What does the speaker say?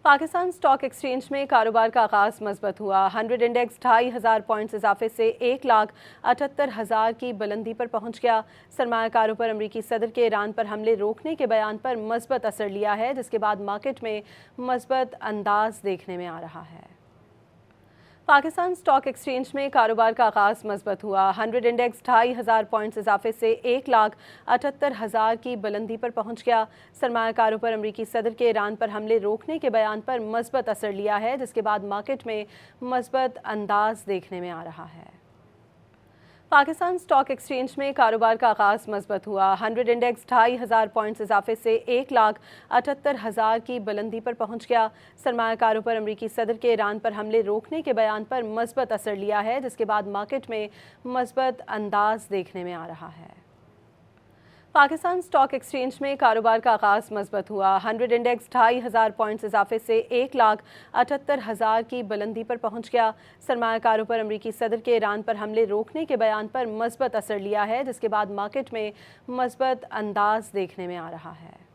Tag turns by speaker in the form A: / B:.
A: Pakistan stock exchange में कारोबार का आगाज मजबूत हुआ। 100 इंडेक्स 2500 पॉइंट्स इजाफे से 1,78,000 की बुलंदी पर पहुंच गया। सरमायाकारों पर अमरीकी सदर के ईरान पर हमले रोकने के बयान पर मजबूत असर लिया है, जिसके बाद मार्केट में मजबूत अंदाज देखने में आ रहा है। पाकिस्तान स्टॉक एक्सचेंज में कारोबार का आगाज मजबूत हुआ। 100 इंडेक्स 2500 पॉइंट्स इजाफे से 1,78,000 की बुलंदी पर पहुंच गया। सरमायाकारों पर अमरीकी सदर के ईरान पर हमले रोकने के बयान पर मजबूत असर लिया है, जिसके बाद मार्केट में मजबूत अंदाज देखने में आ रहा है। पाकिस्तान स्टॉक एक्सचेंज में कारोबार का आगाज मजबूत हुआ। 100 इंडेक्स 2500 पॉइंट्स इजाफे से 1,78,000 की बुलंदी पर पहुंच गया। सरमायाकारों पर अमरीकी सदर के ईरान पर हमले रोकने के बयान पर मजबूत असर लिया है, जिसके बाद मार्केट में मजबूत अंदाज देखने में आ रहा है। पाकिस्तान स्टॉक एक्सचेंज में कारोबार का आगाज मजबूत हुआ। 100 इंडेक्स 2500 पॉइंट्स इजाफे से 1,78,000 की बुलंदी पर पहुंच गया। सरमायाकारों पर अमरीकी सदर के ईरान पर हमले रोकने के बयान पर मजबूत असर लिया है, जिसके बाद मार्केट में मजबूत अंदाज देखने में आ रहा है।